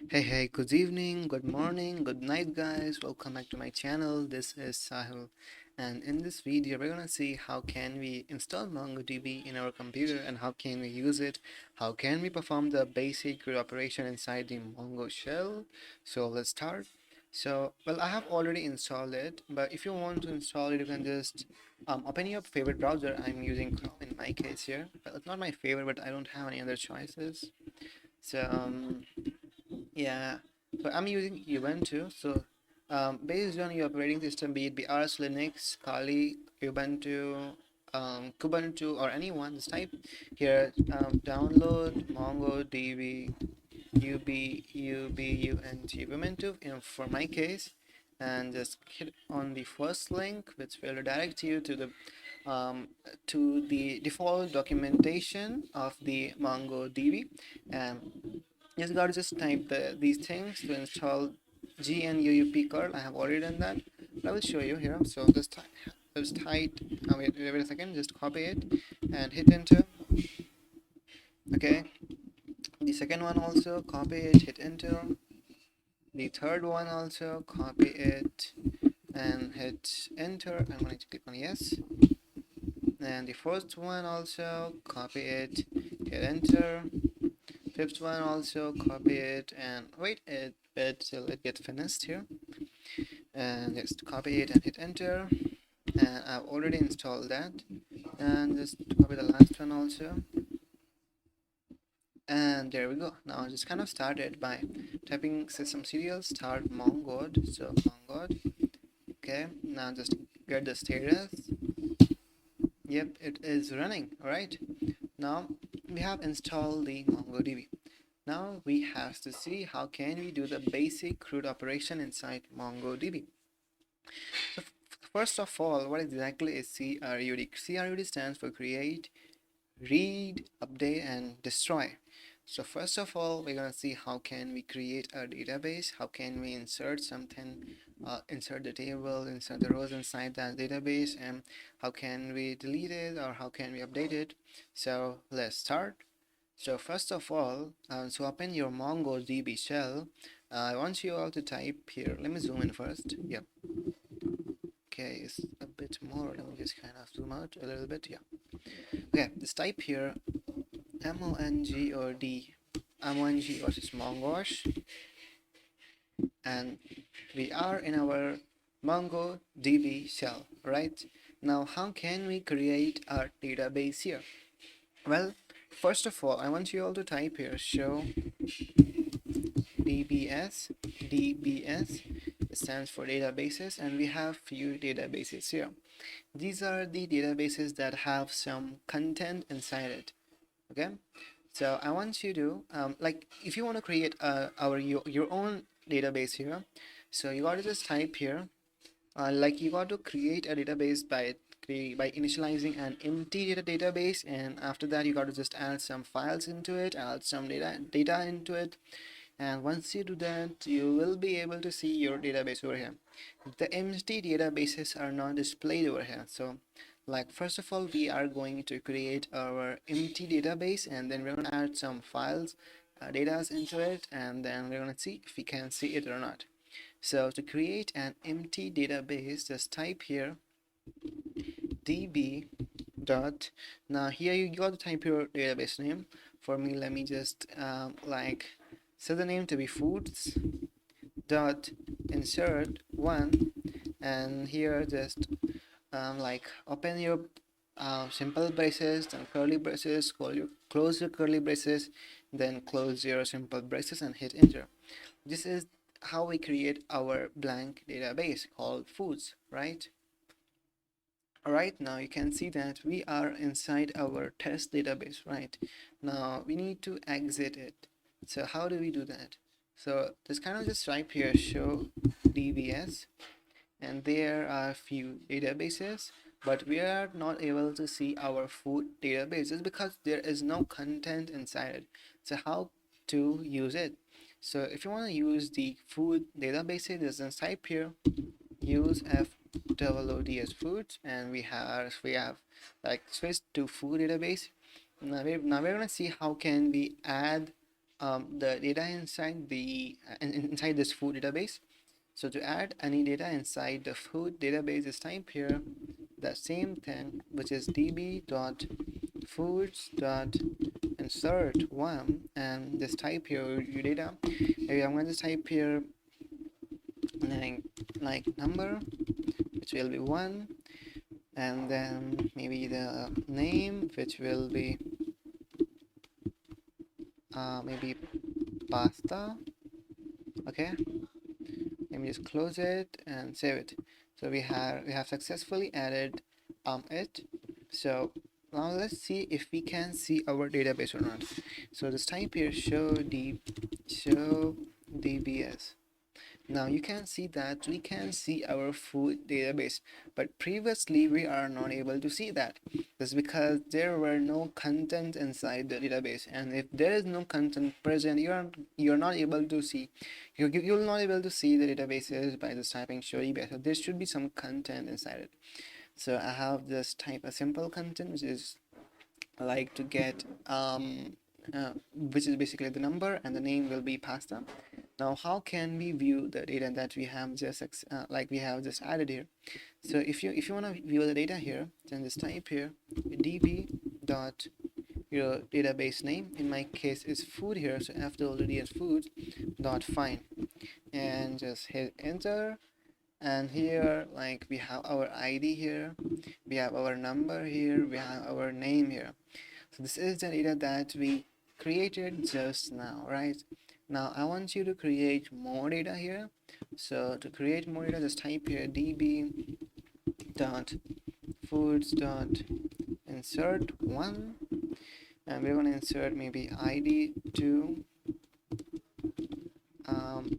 Hey, good evening, good morning, good night, guys. Welcome back to my channel. This is Sahil, and in this video, we're gonna see how can we install MongoDB in our computer and how can we use it. How can we perform the basic root operation inside the Mongo shell. So let's start. Well, I have already installed it, but if you want to install it, you can just open your favorite browser. I'm using Chrome in my case here. Well, it's not my favorite, but I don't have any other choices. So yeah, but I'm using Ubuntu. Based on your operating system, be it BRS, Linux, Kali, Ubuntu, Kubuntu, or anyone, just type here download MongoDB Ubuntu for my case, and just hit on the first link, which will redirect you um, to the default documentation of the MongoDB, and just gotta just type these things to install GNUUP curl. I have already done that, but I will show you here. So just type, wait a second, just copy it and hit enter. Okay, the second one also copy it, hit enter. The third one also copy it and hit enter. I'm going to click on yes. And the first one also copy it, hit enter. Fifth one also copy it and wait it till it gets finished here, and just copy it and hit enter. And I've already installed that, and just copy the last one also, and there we go. Now I just kind of started by typing systemctl start mongod. So mongod. Okay, now just get the status. Yep, it is running. All right, now we have installed the MongoDB. Now we have to see how can we do the basic root operation inside MongoDB. So first of all, what exactly is CRUD? CRUD stands for create, read, update, and destroy. So first of all, we're gonna see how can we create a database, how can we insert something, insert the table, insert the rows inside that database, and how can we delete it or how can we update it. So let's start. So first of all, so open your MongoDB shell. I want you all to type here. Let me zoom in first. Yep. Okay, it's a bit more. Let me just kind of zoom out a little bit. Yeah. Okay, just type here MONGOD, MONG versus Mongosh, and we are in our MongoDB shell, right? Now, how can we create our database here? Well, first of all, I want you all to type here show DBS. It stands for databases, and we have few databases here. These are the databases that have some content inside it. Okay, so I want you to like if you want to create your own database here, so you got to just type here like you got to create a database by initializing an empty database, and after that you got to just add some files into it, add some data into it, and once you do that you will be able to see your database over here. The empty databases are not displayed over here. So like first of all, we are going to create our empty database, and then we're going to add some files, data into it, and then we're going to see if we can see it or not. So to create an empty database, just type here db dot. Now here you got to type your database name. For me, let me just like set the name to be foods dot insert one, and here just like open your simple braces and curly braces, close your curly braces, then close your simple braces and hit enter. This is how we create our blank database called foods, right? Alright, now you can see that we are inside our test database. Right now we need to exit it. So how do we do that? So just type here show dbs, and there are a few databases, but we are not able to see our food database just because there is no content inside it. So how to use it? So if you want to use the food database, just type here use FOODs foods, and we have like switched to food database. Now we're gonna see how can we add the data inside the inside this food database. So to add any data inside the food database, just type here the same thing, which is db dot foods dot insert one, and just type here your data. Maybe I'm going to type here like number, which will be 1, and then maybe the name, which will be maybe pasta. Okay, let me just close it and save it. So we have successfully added it. So now let's see if we can see our database or not. So just type here show dbs. Now you can see that we can see our food database, but previously we are not able to see that. That's because there were no content inside the database, and if there is no content present, you're not able to see. You'll not able to see the databases by just typing show dbs. So there should be some content inside it. So I have just type a simple content, which is like to get which is basically the number, and the name will be pasta. Now how can we view the data that we have just added here? So if you want to view the data here, then just type here db dot your database name. In my case is food here, so after already is food dot find, and just hit enter. And here like we have our id here, we have our number here, we have our name here. So this is the data that we created just now, right? Now I want you to create more data here. So to create more data, just type here db dot foods dot insert one, and we're going to insert maybe id 2,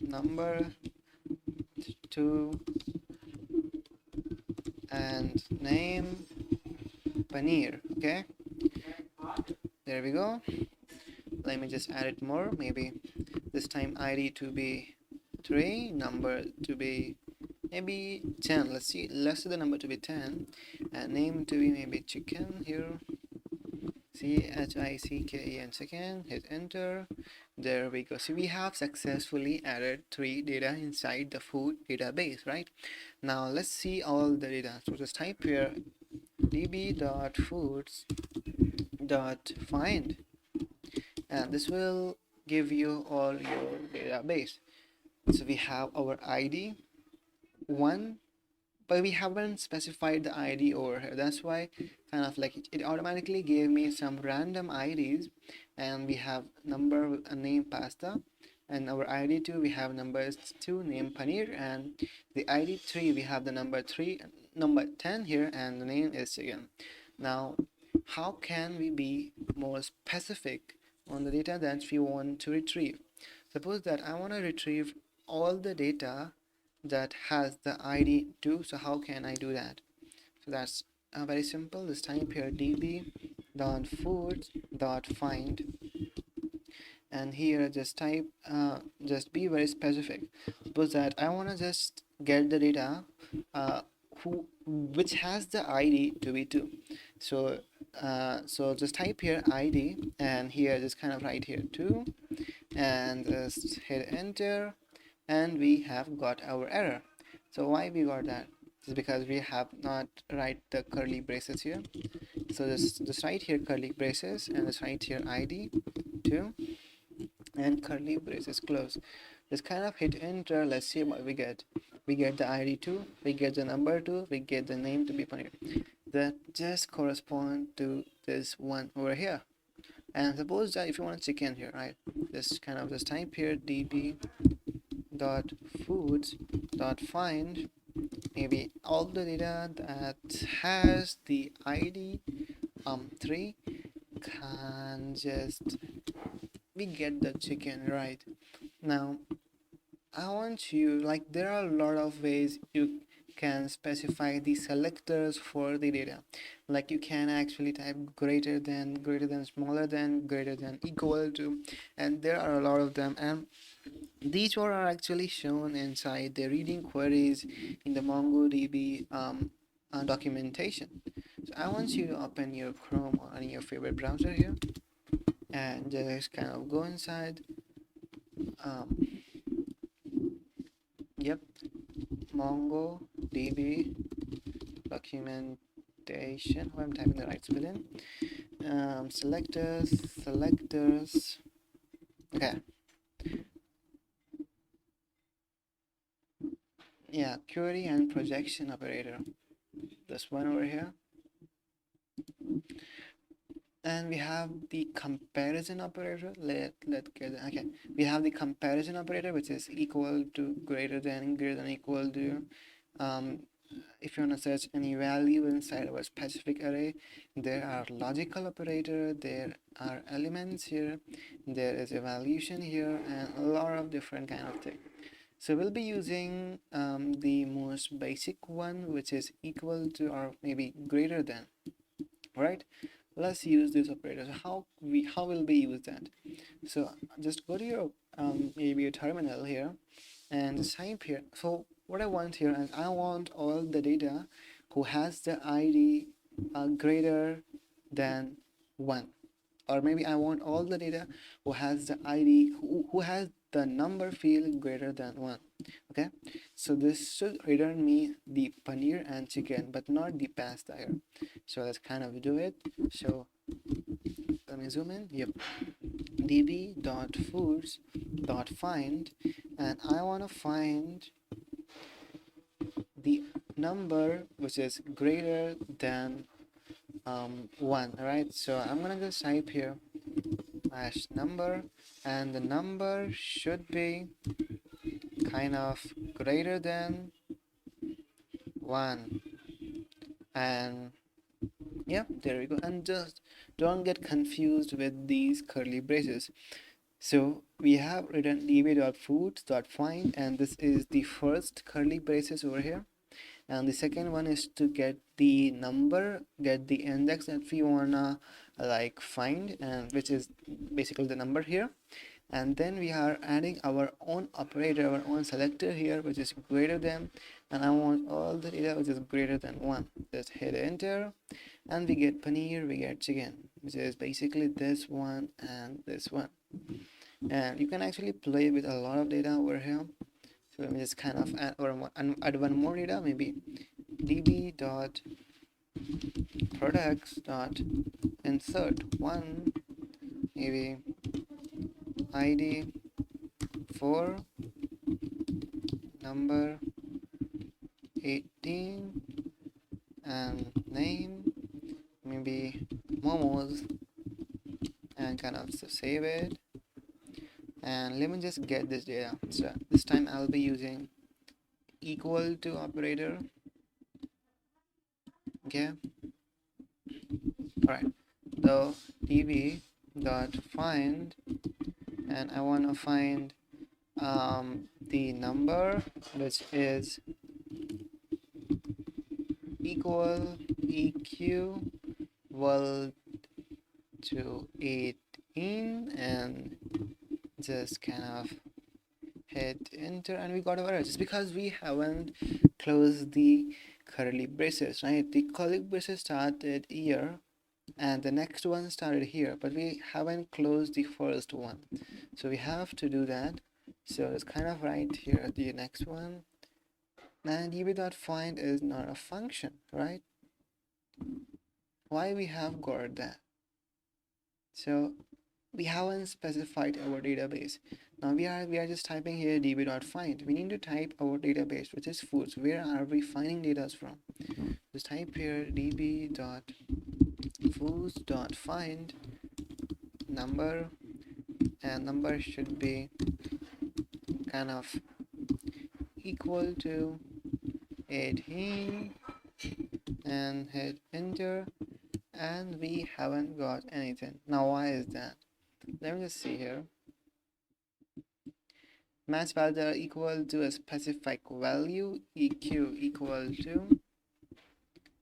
number 2, and name paneer. Okay, there we go. Let me just add it more. Maybe this time id to be 3, number to be maybe 10. Let's see the number to be 10, and name to be maybe chicken here, chicken, chicken. Hit enter. There we go. So we have successfully added 3 data inside the food database, right? Now let's see all the data. So just type here db.foods.find, and this will give you all your database. So we have our id 1, but we haven't specified the id over here. That's why kind of like it automatically gave me some random ids, and we have number, a name pasta, and our id 2 we have numbers 2 name paneer, and the id 3 we have the number 3, number 10 here, and the name is chicken. Now how can we be more specific on the data that we want to retrieve? Suppose that I want to retrieve all the data that has the id 2. So how can I do that? So that's very simple. This type here db.foods.find, and here just type just be very specific. Suppose that I want to just get the data which has the id to be 2. So so just type here id, and here just kind of write here 2, and just hit enter, and we have got our error. So why we got that? It's because we have not write the curly braces here. So just write here curly braces, and just write here id 2, and curly braces close. Just kind of hit enter. Let's see what we get. We get the id 2, we get the number 2, we get the name to be paneer. That just correspond to this one over here. And suppose that if you want chicken here, right, just kind of just type here db.foods.find, maybe all the data that has the id 3, can just we get the chicken, right? Now I want you, like, there are a lot of ways you can specify the selectors for the data. Like you can actually type greater than, smaller than, greater than, equal to, and there are a lot of them, and these are actually shown inside the reading queries in the MongoDB documentation. So I want you to open your Chrome or any your favorite browser here, and just kind of go inside. um, yep, MongoDB documentation. I'm typing the right spelling. Selectors. Okay. Yeah, query and projection operator. This one over here. And we have the comparison operator. Let get okay. We have the comparison operator, which is equal to, greater than, equal to. If you want to search any value inside of a specific array, there are logical operator, there are elements here, there is evaluation here, and a lot of different kind of things. So we'll be using the most basic one, which is equal to or maybe greater than. Right? Let's use this operator. So how will we use that? So just go to your maybe your terminal here and just type here. So what I want here is I want all the data who has the ID greater than 1, or maybe I want all the data who has the ID who has the number field greater than 1. Okay, so this should return me the paneer and chicken, but not the pasta here. So let's kind of do it. So let me zoom in. Yep, db.foods.find, and I want to find the number which is greater than 1. Right, so I'm gonna just type here #number, and the number should be kind of greater than 1. And yep, there we go. And just don't get confused with these curly braces. So we have written db.foods.find, and this is the first curly braces over here, and the second one is to get the number, get the index that we wanna like find, and which is basically the number here. And then we are adding our own operator, our own selector here, which is greater than, and I want all the data which is greater than 1. Just hit enter, and we get paneer, we get chicken, which is basically this one and this one. And you can actually play with a lot of data over here. So let me just kind of add one more data, maybe db.products.insert1, maybe ID 4, number 18, and name maybe momos, and kind of save it. And let me just get this data. So this time I'll be using equal to operator. Okay, all right, so db.find, and I want to find the number which is equal to 18, and just kind of hit enter, and we got our error just because we haven't closed the curly braces, right? The curly braces started here and the next one started here, but we haven't closed the first one, so we have to do that. So it's kind of right here, the next one. And db.find is not a function, right? Why we have got that? So we haven't specified our database. Now we are just typing here db.find. We need to type our database, which is foods. Where are we finding data from? Just type here db.foods.find number, and number should be kind of equal to 18, and hit enter, and we haven't got anything. Now why is that? Let me just see here. Match values are equal to a specific value, eq equal to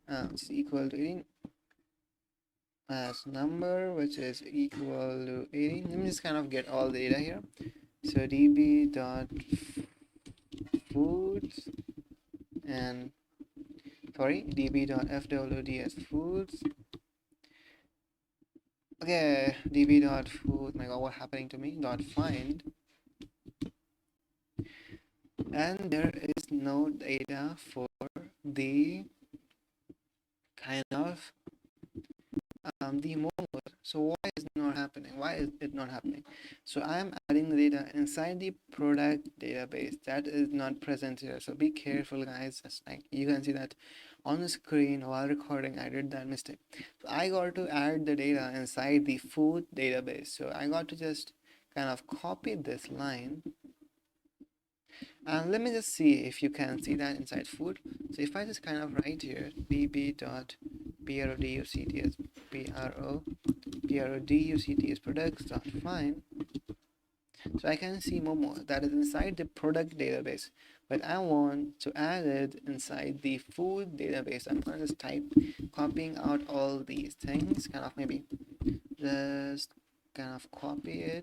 it's equal to 18, as number which is equal to 18. Let me just kind of get all the data here. So db.foods, and sorry, db.fwd as foods, Okay, db.food, my god, what happening to me? Dot find, and there is no data for the kind of the moment. So why is it not happening? Why is it not happening? So I'm adding the data inside the product database that is not present here. So be careful, guys. It's like you can see that on the screen while recording. I did that mistake. So I got to add the data inside the food database. So I got to just kind of copy this line, and let me just see if you can see that inside food. So if I just kind of write here db.products products dot find, so I can see Momo that is inside the product database, but I want to add it inside the food database. I'm gonna just type copying out all these things, kind of maybe just kind of copy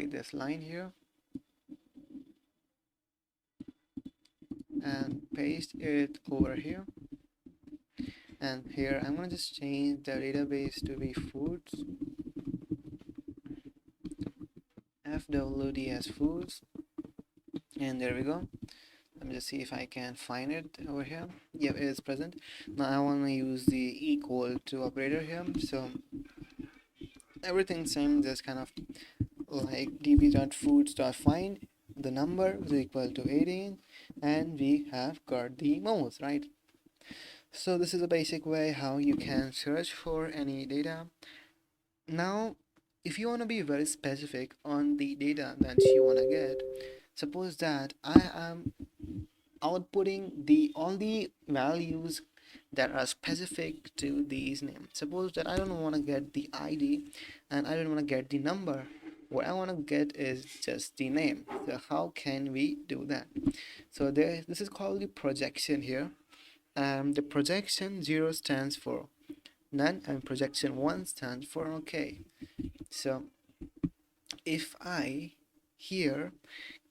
this line here and paste it over here. And here I'm gonna just change the database to be foods, fwd as foods, and there we go. Let me just see if I can find it over here. Yep, it is present. Now I want to use the equal to operator here, so everything's same, just kind of like db.foods.find, the number is equal to 18, and we have got the momos, right? So this is a basic way how you can search for any data. Now if you want to be very specific on the data that you want to get, suppose that I am outputting all the values that are specific to these names. Suppose that I don't want to get the ID and I don't want to get the number. What I want to get is just the name. So how can we do that? So this is called the projection here. The projection 0 stands for none and projection 1 stands for okay. So if I here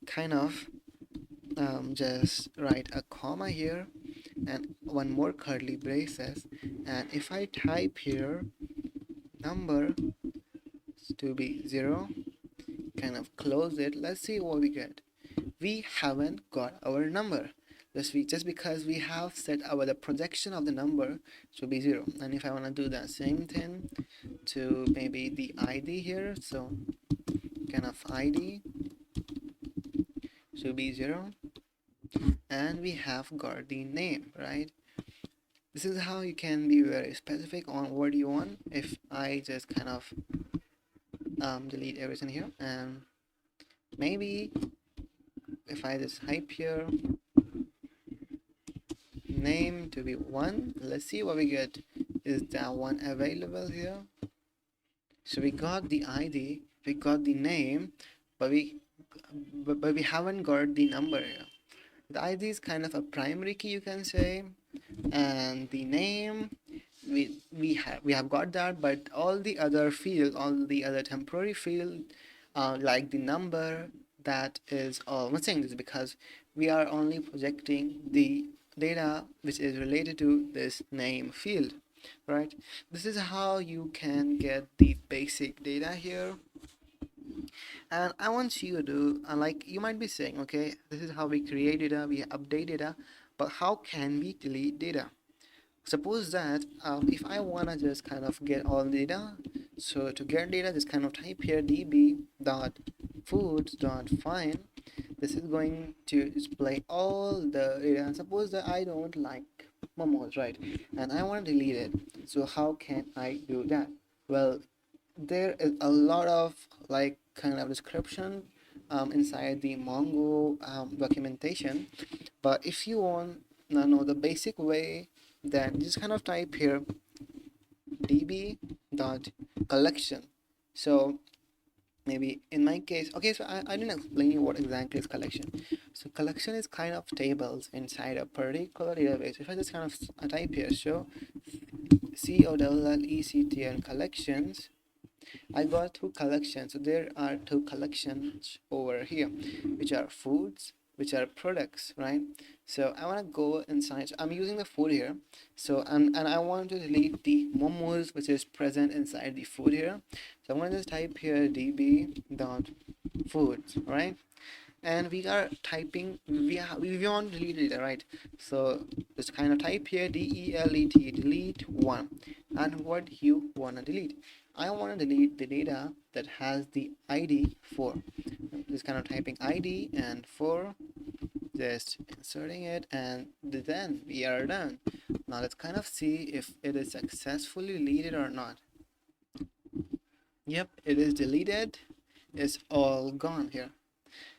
kind of just write a comma here and one more curly braces, and if I type here number to be 0, kind of close it, let's see what we get. We haven't got our number just because we have set the projection of the number to be 0. And if I want to do that same thing to maybe the ID here, so kind of ID should be 0, and we have got the name, right? This is how you can be very specific on what you want. If I just kind of delete everything here, and maybe if I just type here name to be 1, let's see what we get. Is that one available here? So we got the ID, we got the name, but we haven't got the number here. The ID is kind of a primary key, you can say, and the name we have got that, but all the other field, all the other temporary field, like the number, that is all missing. This is because we are only projecting the data which is related to this name field, right? This is how you can get the basic data here. And I want you to like, you might be saying, okay, this is how we create data, we update data, but how can we delete data? Suppose that if I want to just kind of get all data, so to get data, just kind of type here db.foods.find. This is going to display all the data. And suppose that I don't like momos, right, and I want to delete it. So how can I do that? Well, there is a lot of like kind of description inside the Mongo documentation, but if you want to know the basic way, then just kind of type here db.collection. So maybe in my case, okay, so I didn't explain you what exactly is collection. So collection is kind of tables inside a particular database. If I just kind of type here, so COLLECTN collections, I got 2 collections. So there are 2 collections over here, which are foods which are products, right? So I want to go inside. So I'm using the food here. So and I want to delete the momos which is present inside the food here. So I'm going to just type here db dot foods, right? And we are typing, we want to delete data, right? So just kind of type here delete, delete one, and what you want to delete. I want to delete the data that has the id 4. Just kind of typing id and 4, just inserting it, and then we are done. Now let's kind of see if it is successfully deleted or not. Yep, it is deleted. It's all gone here.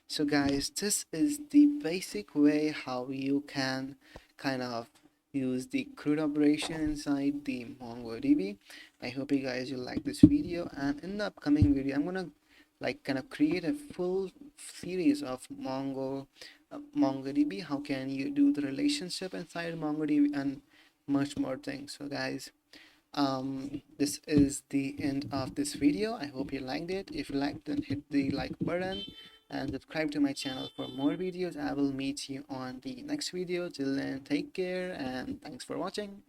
So guys, this is the basic way how you can kind of use the CRUD operation inside the MongoDB. I hope you guys will like this video, and in the upcoming video I'm gonna like kind of create a full series of MongoDB. How can you do the relationship inside MongoDB and much more things. So guys, this is the end of this video. I hope you liked it. If you liked, then hit the like button and subscribe to my channel for more videos. I will meet you on the next video. Till then, take care and thanks for watching.